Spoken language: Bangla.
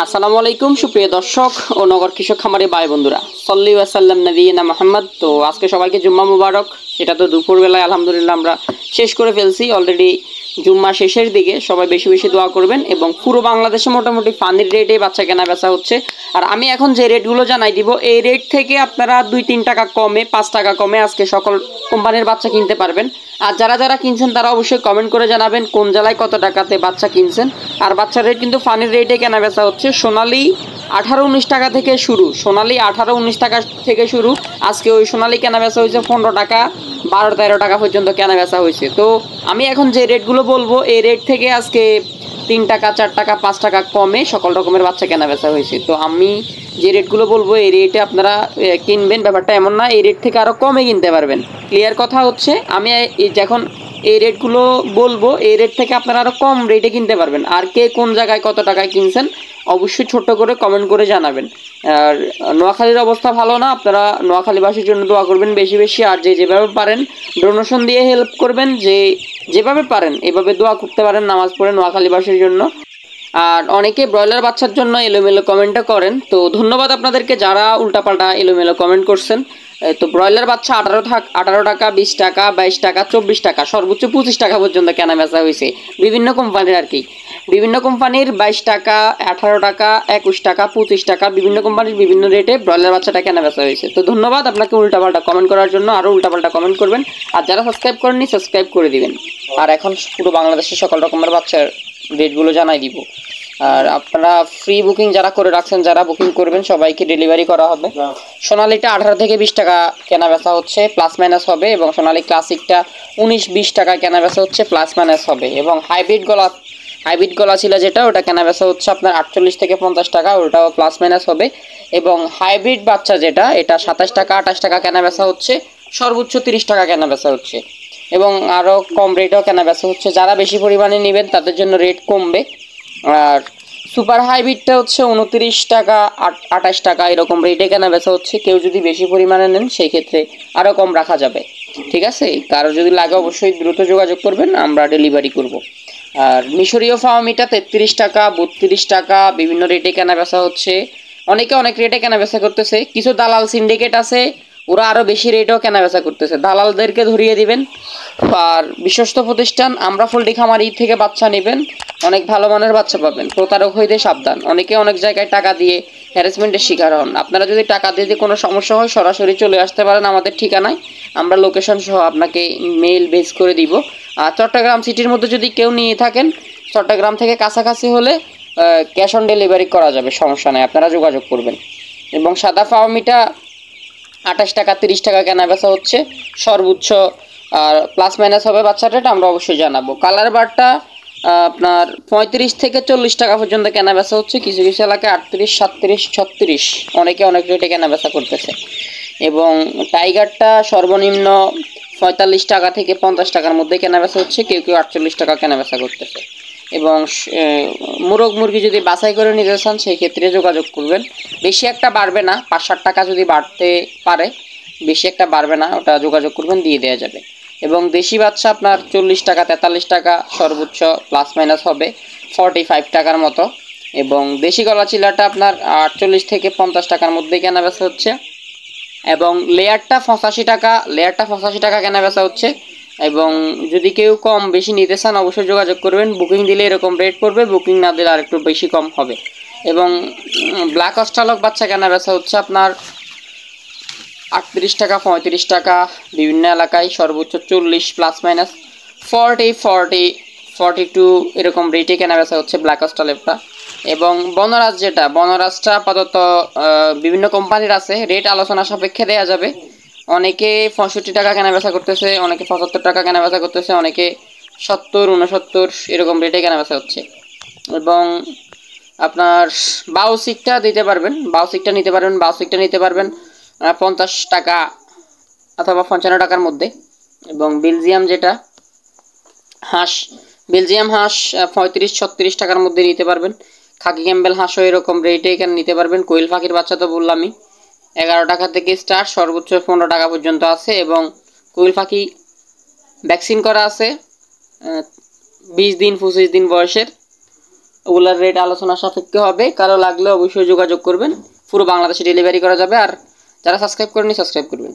আসসালামু আলাইকুম সুপ্রিয় দর্শক ও নগর কৃষক খামারি ভাই বন্ধুরা, সল্লি ওয়াসাল্লাম নবীনা মুহাম্মদ। তো আজকে সবাইকে জুম্মা মুবারক। সেটা তো দুপুরবেলায় আলহামদুলিল্লাহ আমরা শেষ করে ফেলছি অলরেডি। জুম্মা শেষের দিকে সবাই বেশি বেশি দোয়া করবেন। এবং পুরো বাংলাদেশে মোটামুটি পানির রেটে বাচ্চা কেনা বেচা হচ্ছে। আর আমি এখন যে রেটগুলো জানাই দিব, এই রেট থেকে আপনারা 2-3 টাকা কমে, 5 টাকা কমে আজকে সকল কোম্পানির বাচ্চা কিনতে পারবেন। আর যারা যারা কিনছেন তারা অবশ্যই কমেন্ট করে জানাবেন কোন জেলায় কত টাকাতে বাচ্চা কিনছেন। আর বাচ্চার রেট কিন্তু ফানির রেটে কেনা বেচা হচ্ছে। সোনালি 18-19 টাকা থেকে শুরু, সোনালি 18-19 টাকা থেকে শুরু। আজকে ওই সোনালি কেনা বেচা হয়েছে 15 টাকা, 12-13 টাকা পর্যন্ত কেনা বেচা হয়েছে। তো আমি এখন যে রেটগুলো বলবো, এই রেট থেকে আজকে 3 টাকা, 4 টাকা, 5 টাকা কমে সকল রকমের বাচ্চা কেনা বেচা হয়েছে। তো আমি যে রেটগুলো বলবো এই রেটে আপনারা কিনবেন। ব্যাপারটা এমন না এই রেট থেকে আরও কমে কিনতে পারবেন। ক্লিয়ার কথা হচ্ছে, আমি যখন এই রেটগুলো বলবো এই রেট থেকে আপনারা আরও কম রেটে কিনতে পারবেন। আর কে কোন জায়গায় কত টাকায় কিনছেন অবশ্যই ছোট্ট করে কমেন্ট করে জানাবেন। আর নোয়াখালীর অবস্থা ভালো না, আপনারা নোয়াখালীবাসীর জন্য দোয়া করবেন বেশি বেশি। আর যে যেভাবে পারেন ডোনেশন দিয়ে হেল্প করবেন, যেভাবে পারেন এভাবে দোয়া করতে পারেন নামাজ পড়ে নোয়াখালীবাসীর জন্য। আর অনেকে ব্রয়লার বাচ্চার জন্য এলোমেলো কমেন্টও করেন, তো ধন্যবাদ আপনাদেরকে যারা উল্টাপাল্টা এলোমেলো কমেন্ট করছেন। তো ব্রয়লার বাচ্চা 18 টাকা, 20 টাকা, 22 টাকা, 24 টাকা, সর্বোচ্চ 25 টাকা পর্যন্ত কেনা বেচা হয়েছে বিভিন্ন কোম্পানির। আর কি বিভিন্ন কোম্পানির 22 টাকা, 18 টাকা, 21 টাকা, 25 টাকা, বিভিন্ন কোম্পানির বিভিন্ন রেটে ব্রয়লার বাচ্চাটা কেনা বেচা হয়েছে। তো ধন্যবাদ আপনাকে উল্টাপাল্টা কমেন্ট করার জন্য। আরও উল্টাপাল্টা কমেন্ট করবেন। আর যারা সাবস্ক্রাইব করেননি সাবস্ক্রাইব করে দিবেন। আর এখন পুরো বাংলাদেশের সকল রকমের বাচ্চার রেটগুলো জানাই দিব। আর আপনারা ফ্রি বুকিং যারা করে রাখছেন, যারা বুকিং করবেন সবাইকে ডেলিভারি করা হবে। সোনালিটা 18 থেকে 20 টাকা কেনা বেচা হচ্ছে, প্লাস মাইনাস হবে। এবং সোনালি ক্লাসিকটা 19-20 টাকা কেনা বেচা হচ্ছে, প্লাস মাইনাস হবে। এবং হাইব্রিড গলা ছিল যেটা, ওটা কেনা বেচা হচ্ছে আপনার 48 থেকে 50 টাকা, ওটাও প্লাস মাইনাস হবে। এবং হাইব্রিড বাচ্চা যেটা, এটা 27 টাকা 28 টাকা কেনা বেচা হচ্ছে, সর্বোচ্চ 30 টাকা কেনা বেচা হচ্ছে। এবং আরও কম রেটেও কেনা বেচা হচ্ছে। যারা বেশি পরিমাণে নেবেন তাদের জন্য রেট কমবে। আর সুপার হাইব্রিডটা হচ্ছে 29 টাকা 28 টাকা এরকম রেটে কেনা বেচা হচ্ছে। কেউ যদি বেশি পরিমাণে নেন সেই ক্ষেত্রে আরও কম রাখা যাবে। ঠিক আছে, কারো যদি লাগে অবশ্যই দ্রুত যোগাযোগ করবেন, আমরা ডেলিভারি করব। আর মিশরীয় ফার্মিটা 33 টাকা 32 টাকা বিভিন্ন রেটে কেনা বেচা হচ্ছে। অনেকে অনেক রেটে কেনা বেচা করতেছে। কিছু দালাল সিন্ডিকেট আছে, ওরা আরও বেশি রেটেও কেনা বেচা করতেছে। দালালদেরকে ধরিয়ে দিবেন। আর বিশ্বস্ত প্রতিষ্ঠান আমরা পোল্ট্রি খামারি থেকে বাচ্চা নেবেন, অনেক ভালো মানের বাচ্চা পাবেন। প্রতারক হইতে সাবধান। অনেকে অনেক জায়গায় টাকা দিয়ে হ্যারাসমেন্টের শিকার হন। আপনারা যদি টাকা দিয়ে কোনো সমস্যা হয় সরাসরি চলে আসতে পারেন আমাদের ঠিকানায়, আমরা লোকেশন সহ আপনাকে মেইল বেস করে দিব। আর চট্টগ্রাম সিটির মধ্যে যদি কেউ নিয়ে থাকেন, চট্টগ্রাম থেকে কাছাকাছি হলে ক্যাশ অন ডেলিভারি করা যাবে, সমস্যা নেই, আপনারা যোগাযোগ করবেন। এবং সাদা ফার্মিটা 28 টাকা 30 টাকা কেনা বেচা হচ্ছে সর্বোচ্চ। আর প্লাস মাইনাস হবে বাচ্চার রেট আমরা অবশ্যই জানাবো। কালার বারটা আপনার 35 থেকে 40 টাকা পর্যন্ত কেনা বেচা হচ্ছে। কিছু কিছু এলাকায় 38, 37, 36 অনেকে অনেক রেটে কেনা বেচা করতেছে। এবং টাইগারটা সর্বনিম্ন 45 টাকা থেকে 50 টাকার মধ্যে কেনা বেচা হচ্ছে। কেউ কেউ 48 টাকা কেনা বেচা করতেছে। এবং মোরগ মুরগি যদি বাছাই করে নিতে চান সেই ক্ষেত্রে যোগাযোগ করবেন। বেশি একটা বাড়বে না, 5-7 টাকা যদি বাড়তে পারে, বেশি একটা বাড়বে না, ওটা যোগাযোগ করবেন, দিয়ে দেওয়া যাবে। এবং দেশি বাচ্চা আপনার 40 টাকা 43 টাকা সর্বোচ্চ, প্লাস মাইনাস হবে 45 টাকার মতো। এবং দেশি গলা চিলাটা আপনার 48 থেকে 50 টাকার মধ্যে কেনা বেচা হচ্ছে। এবং লেয়ারটা 85 টাকা কেনা বেচা হচ্ছে। এবং যদি কেউ কম বেশি নিতে চান অবশ্যই যোগাযোগ করবেন। বুকিং দিলে এরকম রেট পড়বে, বুকিং না দিলে আর একটু বেশি কম হবে। এবং ব্ল্যাক অস্ট্রালক বাচ্চা কেনা বেচা হচ্ছে আপনার 38 টাকা 35 টাকা বিভিন্ন এলাকায়, সর্বোচ্চ 40 প্লাস মাইনাস 42 এরকম রেটে কেনা বেচা হচ্ছে ব্ল্যাক অস্ট্রালকটা। এবং বনরাজটা আপাতত বিভিন্ন কোম্পানির আছে, রেট আলোচনা সাপেক্ষে দেওয়া যাবে। অনেকে 65 টাকা কেনা বেচা করতেছে, অনেকে 75 টাকা কেনা বেচা করতেছে, অনেকে 70-69 এরকম রেটে কেনা বেচা হচ্ছে। এবং আপনার বাউসিকটা নিতে পারবেন 50 টাকা অথবা 55 টাকার মধ্যে। এবং বেলজিয়াম হাঁস 35-36 টাকার মধ্যে নিতে পারবেন। খাকি ক্যাম্বেল হাঁসও এরকম রেটে এখানে নিতে পারবেন। কোয়েল পাখির বাচ্চা তো বললামই 11 টাকা থেকে স্টার্ট, সর্বোচ্চ 15 টাকা পর্যন্ত আছে। এবং কোয়েল পাখি ভ্যাকসিন করা আছে 20 দিন 25 দিন বয়সের। ওগুলোর রেট আলোচনা সাপেক্ষে হবে, কারো লাগলে অবশ্যই যোগাযোগ করবেন। পুরো বাংলাদেশে ডেলিভারি করা যাবে। আর যারা সাবস্ক্রাইব করেনি সাবস্ক্রাইব করবেন।